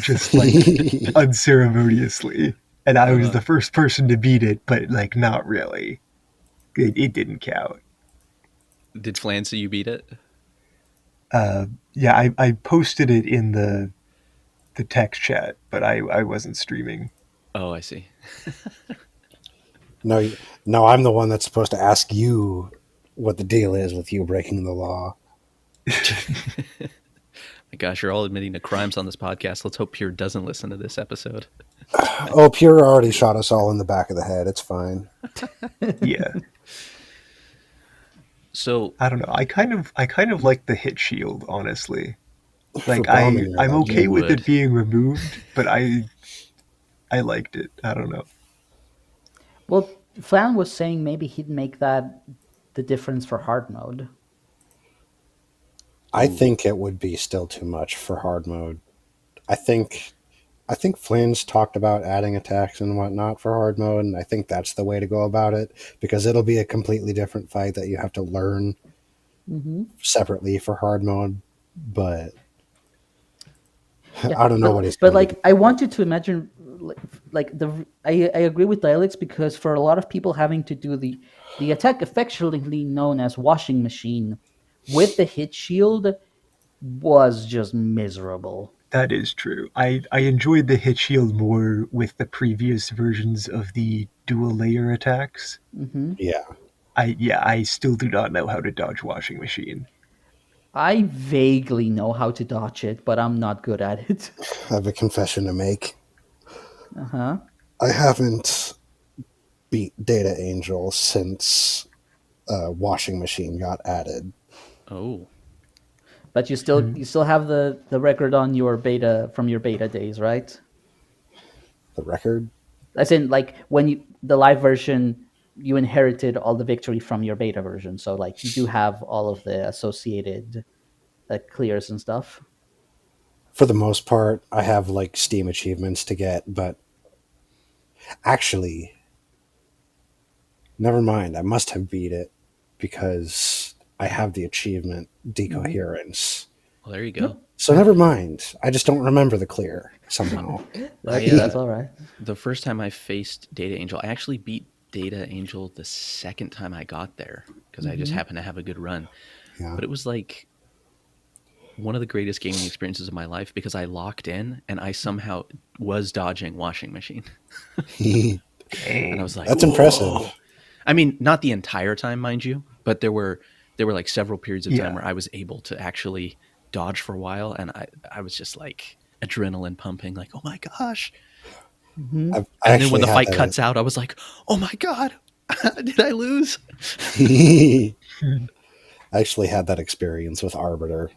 just like unceremoniously, and I was Uh-huh. the first person to beat it, but like not really. It didn't count. Did Flan you beat it? Yeah, I posted it in the the text chat, but I wasn't streaming. Oh, I see. No, no, I'm the one that's supposed to ask you what the deal is with you breaking the law. My gosh, you're all admitting to crimes on this podcast. Let's hope Pure doesn't listen to this episode. Oh, Pure already shot us all in the back of the head. It's fine. Yeah. So I don't know. I kind of like the hit shield, honestly. Like For bombing, I'm like, okay you with would. it being removed, but I liked it. I don't know. Well, Flan was saying maybe he'd make that the difference for hard mode. I think it would be still too much for hard mode. I think Flynn's talked about adding attacks and whatnot for hard mode, and I think that's the way to go about it, because it'll be a completely different fight that you have to learn separately for hard mode. But Yeah, I don't know what he's but going to like I want you to imagine I agree with Dialixx, because for a lot of people having to do the attack affectionately known as washing machine with the hit shield was just miserable. That is true. I enjoyed the hit shield more with the previous versions of the dual layer attacks. Yeah. I still do not know how to dodge washing machine. I vaguely know how to dodge it, but I'm not good at it. I have a confession to make. Uh-huh. I haven't beat Data Angel since Washing Machine got added. Oh. But you still have the record on your beta from your beta days, right? The record? As in, like, when the live version, you inherited all the victory from your beta version, so like you do have all of the associated clears and stuff. For the most part, I have like Steam achievements to get, but actually, never mind. I must have beat it because I have the achievement Decoherence. Well, there you go. So never mind. I just don't remember the clear somehow. That's all right. The first time I faced Data Angel, I actually beat Data Angel the second time I got there because I just happened to have a good run. Yeah. But it was like one of the greatest gaming experiences of my life because I locked in and I somehow was dodging washing machine. And I was like, That's impressive. "Whoa." I mean, not the entire time, mind you, but there were like several periods of time where I was able to actually dodge for a while, and I was just like adrenaline pumping, like, oh my gosh. I And then when the had fight that- cuts out, I was like, oh my God, did I lose? I actually had that experience with Arbiter.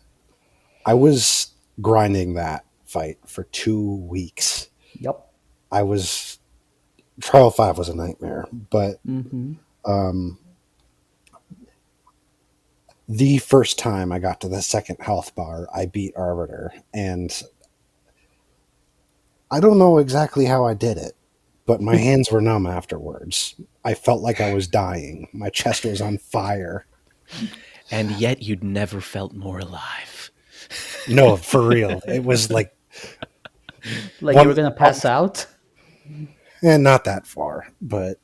I was grinding that fight for 2 weeks. Yep. Trial 5 was a nightmare, but the first time I got to the second health bar, I beat Arbiter, and I don't know exactly how I did it, but my hands were numb afterwards. I felt like I was dying. My chest was on fire. And yet you'd never felt more alive. No, for real. It was like... Like you were going to pass out? And not that far, but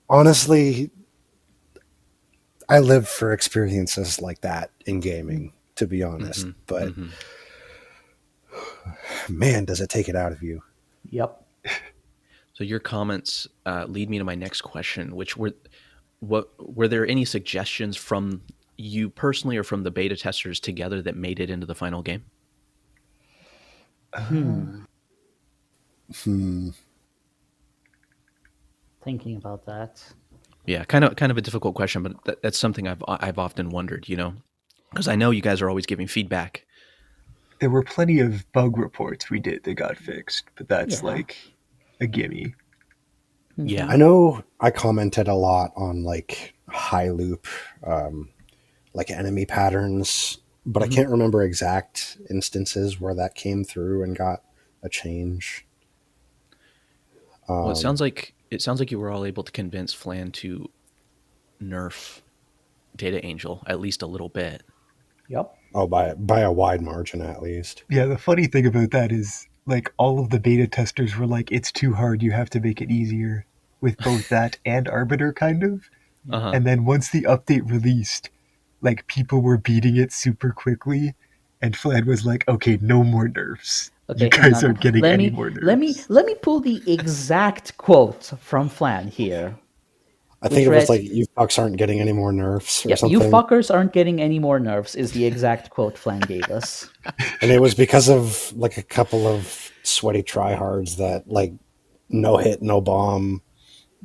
honestly, I live for experiences like that in gaming, to be honest. But man, does it take it out of you. Yep. So your comments lead me to my next question, which were there any suggestions from you personally or from the beta testers together that made it into the final game? Thinking about that. Yeah, kind of a difficult question, but that's something I've often wondered, because I know you guys are always giving feedback. There were plenty of bug reports we did that got fixed, but that's like a gimme. Yeah, I know I commented a lot on like high loop, like enemy patterns, but I can't remember exact instances where that came through and got a change. Well, it sounds like you were all able to convince Flan to nerf Data Angel at least a little bit. Yep. Oh, by a wide margin at least. Yeah, the funny thing about that is, like, all of the beta testers were like, it's too hard, you have to make it easier, with both that and Arbiter, kind of. Uh-huh. And then once the update released, like, people were beating it super quickly, And Flan was like, okay, no more nerfs. Okay, You hang guys on. aren't getting Let any me more let me nerfs. let me pull the exact quote from Flan here, I think which it was read, like, "You fucks aren't getting any more nerfs" or "Yep, you something. fuckers aren't getting any more nerfs," is the exact quote Flan gave us. And it was because of like a couple of sweaty tryhards that like no hit, no bomb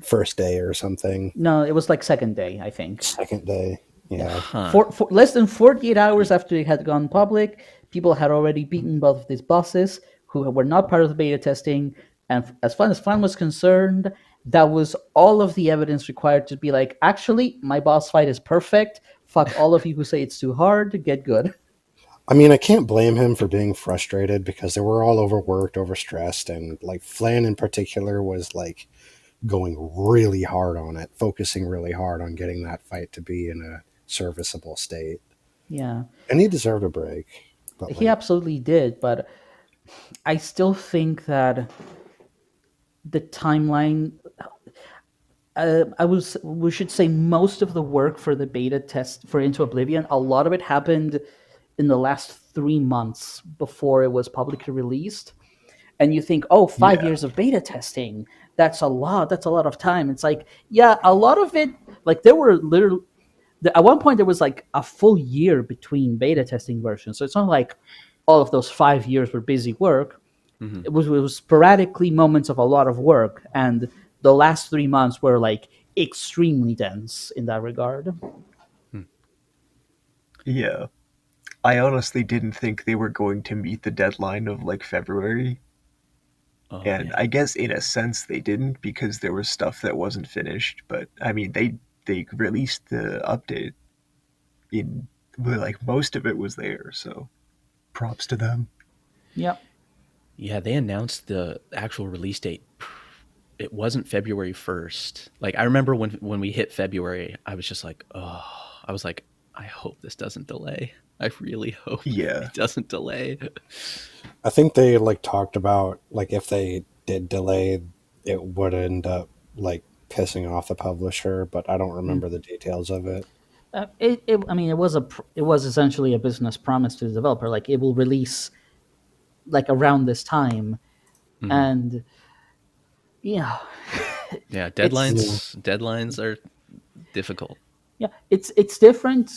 first day or something. No, it was like second day, I think. Second day. Yeah, Yeah. Huh. for less than 48 hours after it had gone public, people had already beaten both of these bosses who were not part of the beta testing. And as Flan was concerned, that was all of the evidence required to be like, actually, my boss fight is perfect. Fuck all of you who say it's too hard. Get good. I mean, I can't blame him for being frustrated because they were all overworked, overstressed, and like Flan in particular was like going really hard on it, focusing really hard on getting that fight to be in a serviceable state. Yeah, And he deserved a break. But he like, absolutely did. But I still think that the timeline, we should say most of the work for the beta test for Into Oblivion, a lot of it happened in the last 3 months before it was publicly released. And you think, oh, 5 years of beta testing, that's a lot. That's a lot of time. It's like, yeah, a lot of it, like there were literally, at one point there was like a full year between beta testing versions. So it's not like all of those 5 years were busy work. Mm-hmm. It was sporadically moments of a lot of work, and the last 3 months were like extremely dense in that regard. Yeah. I honestly didn't think they were going to meet the deadline of like February. Oh And yeah. I guess in a sense they didn't because there was stuff that wasn't finished. But I mean, they released the update in well, like most of it was there. So props to them. Yep. Yeah, they announced the actual release date. It wasn't February 1st. Like I remember when we hit February, I was just like, oh, I was like, I hope this doesn't delay. I really hope Yeah. it doesn't delay. I think they like talked about like if they did delay, it would end up like pissing off the publisher, but I don't remember the details of it. I mean, it was essentially a business promise to the developer. Like it will release like around this time, Mm-hmm. and yeah, Yeah, it's deadlines are difficult. yeah, it's different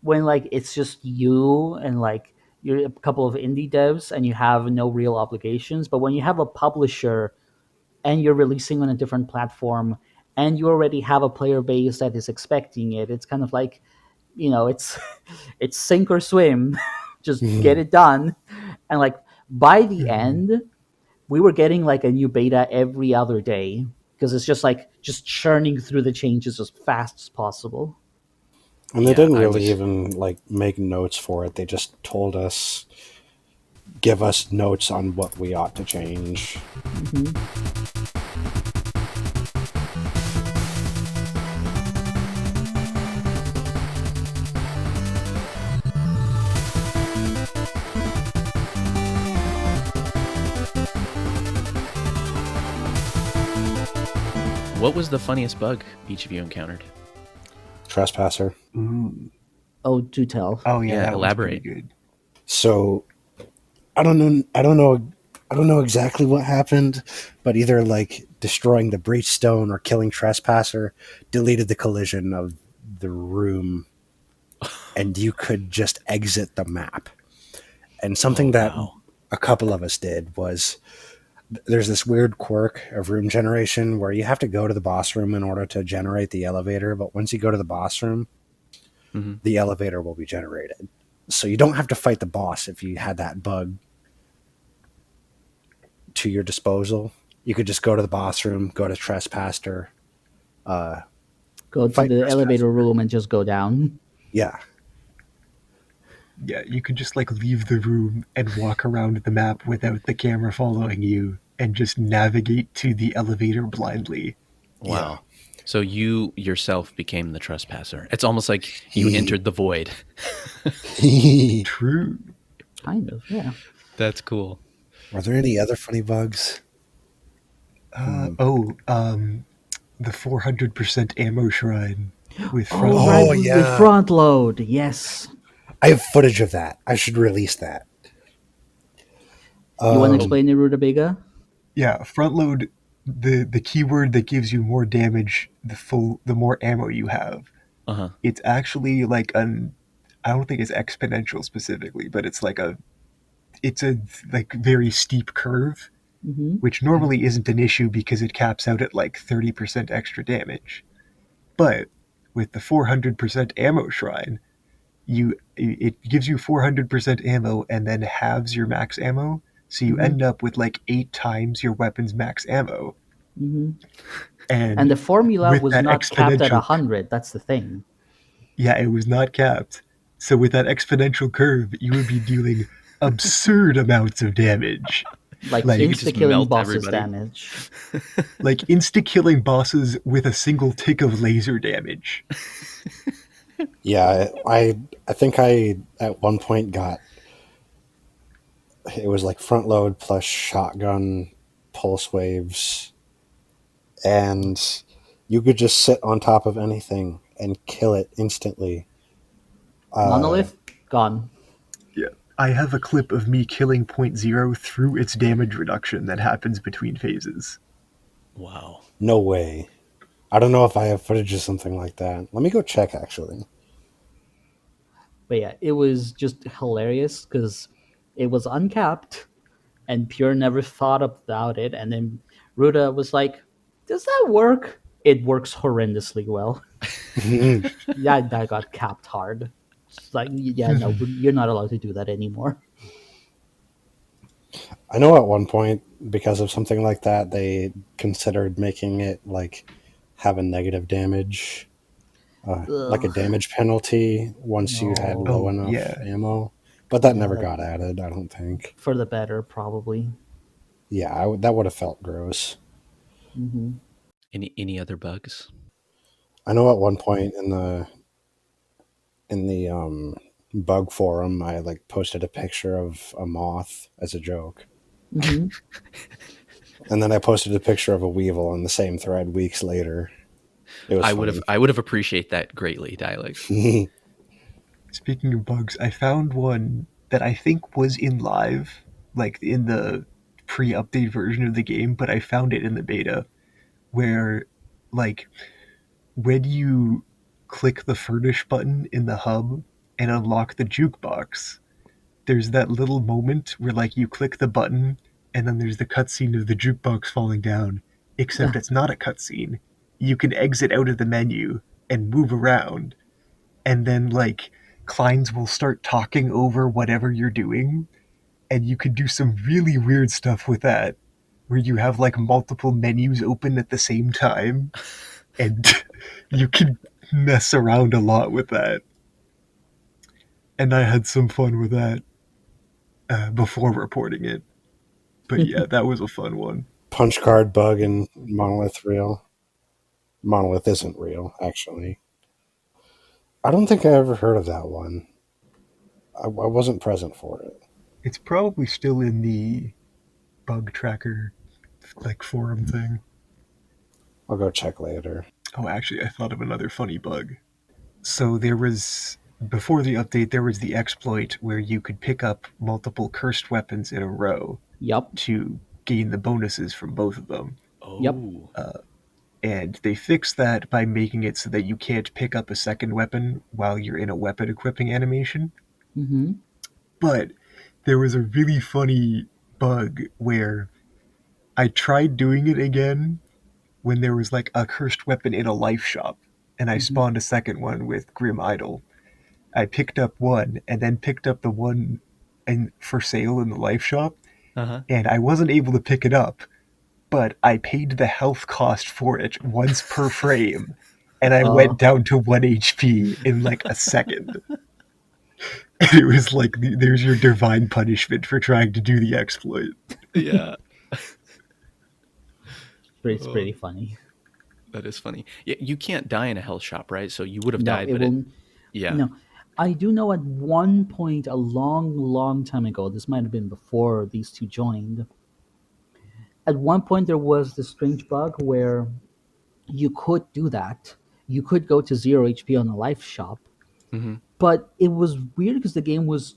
when like it's just you and like you're a couple of indie devs and you have no real obligations. But when you have a publisher and you're releasing on a different platform and you already have a player base that is expecting it, it's kind of like, it's it's sink or swim. Just get it done. And like by the Mhm. end, we were getting like a new beta every other day because it's just like just churning through the changes as fast as possible. And they Yeah, didn't I really was. even like make notes for it. They just told us, give us notes on what we ought to change. Mhm. What was the funniest bug each of you encountered? Trespasser. Ooh. Oh, do tell. Oh yeah, Yeah, that was pretty elaborate. good. So I don't know exactly what happened, but either like destroying the breach stone or killing Trespasser deleted the collision of the room, and you could just exit the map. And something Oh that wow. a couple of us did was there's this weird quirk of room generation where you have to go to the boss room in order to generate the elevator, but once you go to the boss room, Mm-hmm. the elevator will be generated. So you don't have to fight the boss if you had that bug to your disposal. You could just go to the boss room, go to Trespasser, Go to fight the Trespasser. elevator room and just go down. Yeah. Yeah, you could just like leave the room and walk around the map without the camera following you and just navigate to the elevator blindly. Wow. So you yourself became the trespasser. It's almost like you entered the void. Yeah. True. Kind of, yeah. That's cool. Are there any other funny bugs? The 400% ammo shrine with front Oh, load. right, Oh, with yeah. front load. Yes. I have footage of that. I should release that. You want to Oh, explain it, Rutabaga? Yeah, front load, the keyword that gives you more damage the more ammo you have. uh-huh. It's actually like an I don't think it's exponential specifically, but it's a like very steep curve, Mm-hmm. which normally isn't an issue because it caps out at like 30% extra damage. But with the 400% ammo shrine, it gives you 400% ammo and then halves your max ammo, so you Mm-hmm. end up with like 8 times your weapon's max ammo. Mm-hmm. And And the formula with was that not capped at exponential, 100. That's the thing. yeah, it was not capped. So with that exponential curve, you would be dealing absurd amounts of damage. Like So you could Like just insta-killing melt bosses everybody. damage. like insta killing bosses with a single tick of laser damage. Yeah, I think I at one point got it was like front load plus shotgun pulse waves, and you could just sit on top of anything and kill it instantly. Monolith gone. Yeah. I have a clip of me killing point zero through its damage reduction that happens between phases. Wow. No way. I don't know if I have footage of something like that. Let me go check actually. But yeah, it was just hilarious because it was uncapped, and Pure never thought about it. And then Ruta was like, "Does that work?" It works horrendously well. Yeah, that got capped hard. It's like, yeah, no, you're not allowed to do that anymore. I know at one point, because of something like that, they considered making it like have a negative damage, like a Ugh, damage penalty once you had low no. Oh, enough yeah. ammo. But that Yeah, never that got added, I don't think. for the better, probably. Yeah, that would have felt gross. Hmm. Any other bugs? I know at one point in the bug forum, I like posted a picture of a moth as a joke, Hmm. and then I posted a picture of a weevil in the same thread weeks later. It was funny. I would have appreciate that greatly, Dialixx. Speaking of bugs, I found one that I think was in live, like in the pre update version of the game, but I found it in the beta where, like, when you click the furnish button in the hub and unlock the jukebox, there's that little moment where, like, you click the button and then there's the cutscene of the jukebox falling down, except it's not a cutscene. You can exit out of the menu and move around, and then like clients will start talking over whatever you're doing, and you can do some really weird stuff with that, where you have like multiple menus open at the same time, and you can mess around a lot with that. And I had some fun with that before reporting it. But yeah, that was a fun one. Punch card bug in Monolith real. Monolith isn't real, actually. I don't think I ever heard of that one. I wasn't present for it. It's probably still in the bug tracker like forum thing. I'll go check later. Oh, actually, I thought of another funny bug. So there was before the update, there was the exploit where you could pick up multiple cursed weapons in a row Yep. to gain the bonuses from both of them. Yep. Oh. And they fixed that by making it so that you can't pick up a second weapon while you're in a weapon equipping animation. Hmm. But there was a really funny bug where I tried doing it again when there was like a cursed weapon in a life shop, and I Hmm. spawned a second one with Grim Idol. I picked up one and then picked up the one for sale in the life shop, Uh-huh. and I wasn't able to pick it up, but I paid the health cost for it once per frame, and I Uh, went down to 1 HP in like a second. And it was like, there's your divine punishment for trying to do the exploit. Yeah. it's Oh, pretty funny. that is funny. Yeah, you can't die in a hell shop, right? So you would have No, died, it but it will. yeah. No, I do know at one point a long, long time ago. This might have been before these two joined. At one point, there was this strange bug where you could do that. You could go to 0 HP on a life shop, Mm-hmm. but it was weird because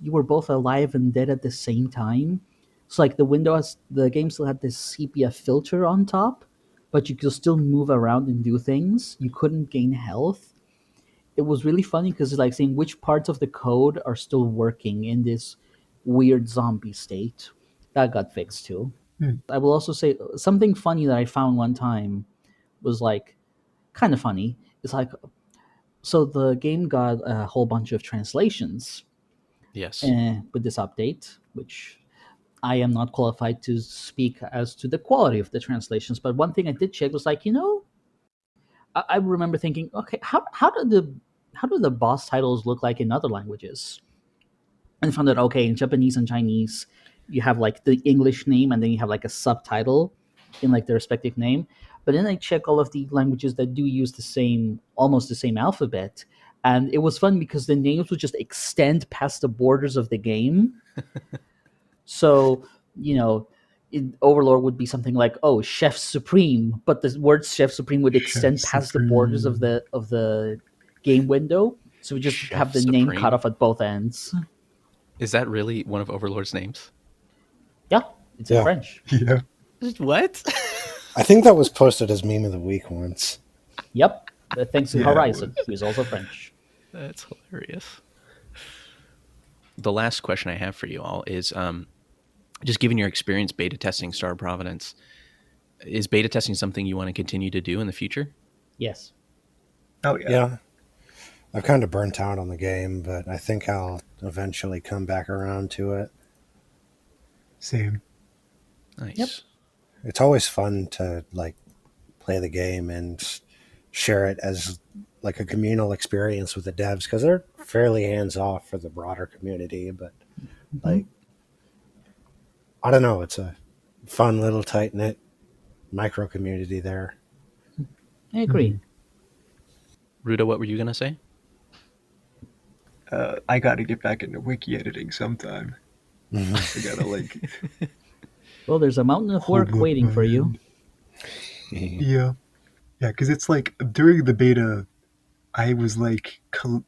you were both alive and dead at the same time. So like the game still had this sepia filter on top, but you could still move around and do things. You couldn't gain health. It was really funny because it's like saying which parts of the code are still working in this weird zombie state. That got fixed too. Hmm. I will also say something funny that I found one time was like kind of funny. It's like, so the game got a whole bunch of translations Yes. with this update, which I am not qualified to speak as to the quality of the translations. But one thing I did check was like, I remember thinking, okay, how do the boss titles look like in other languages? And found that okay, in Japanese and Chinese, you have like the English name and then you have like a subtitle in like the respective name. But then I check all of the languages that do use almost the same alphabet, and it was fun because the names would just extend past the borders of the game. So Overlord would be something like, "Oh, Chef Supreme," but the word Chef Supreme would Chef extend past the borders of Supreme. the game window. So we just have Chef the name cut Supreme? off at both ends. Is that really one of Overlord's names? Yeah, it's in Yeah. French. Yeah. What? I think that was posted as meme of the week once. Yep. Thanks to Yeah, it Horizon, was. he was also French. That's hilarious. The last question I have for you all is just given your experience beta testing Star of Providence, is beta testing something you want to continue to do in the future? Yes. Oh yeah. Yeah. I've kind of burnt out on the game, but I think I'll eventually come back around to it. Same. Nice. Yep. It's always fun to like play the game and share it as like a communal experience with the devs because they're fairly hands off for the broader community. But like, I don't know, it's a fun little tight knit micro community there. I agree. Ruda, what were you going to say? I got to get back into wiki editing sometime. I gotta like. Well, there's a mountain of work hold up waiting my for you. end. Yeah, because it's like during the beta, I was like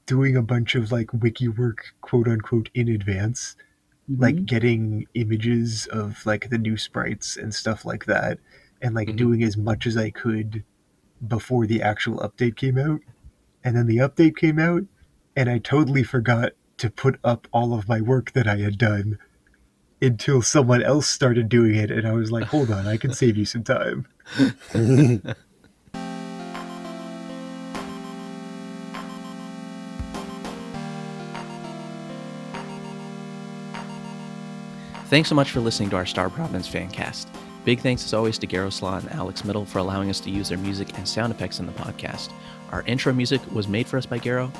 doing a bunch of like wiki work, quote unquote, in advance, like getting images of like the new sprites and stuff like that, and like doing as much as I could before the actual update came out. And then the update came out, and I totally forgot to put up all of my work that I had done until someone else started doing it, and I was like, hold on, I can save you some time. Thanks so much for listening to our Star Providence Fancast. Big thanks as always to Garoslaw and AlexMdle for allowing us to use their music and sound effects in the podcast. Our intro music was made for us by Garo,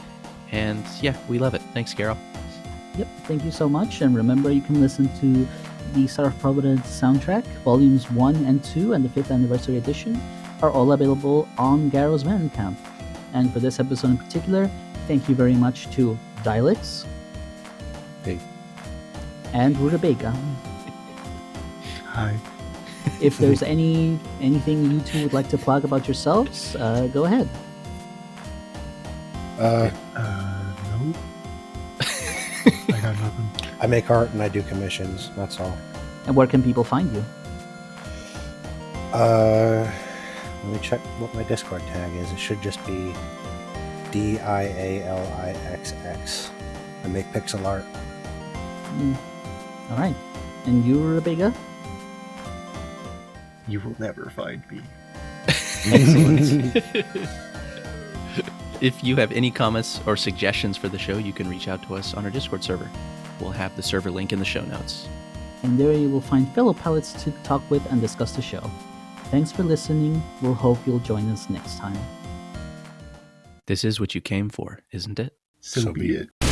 and yeah, we love it. Thanks, Garo. Yep, thank you so much. And remember, you can listen to the Star of Providence soundtrack, Volumes 1 and 2, and the 5th Anniversary Edition are all available on Garo's Bandcamp. And for this episode in particular, thank you very much to Dialixx Hey. and Rutabaga. Hi. If there's anything you two would like to plug about yourselves, go ahead. No. I got nothing. I make art and I do commissions. That's all. And where can people find you? Let me check what my Discord tag is. It should just be DIALIXX. I make pixel art. All right. And you, Rutabaga? You will never find me. Excellent. If you have any comments or suggestions for the show, you can reach out to us on our Discord server. We'll have the server link in the show notes. And there you will find fellow pilots to talk with and discuss the show. Thanks for listening. We'll hope you'll join us next time. This is what you came for, isn't it? So be it.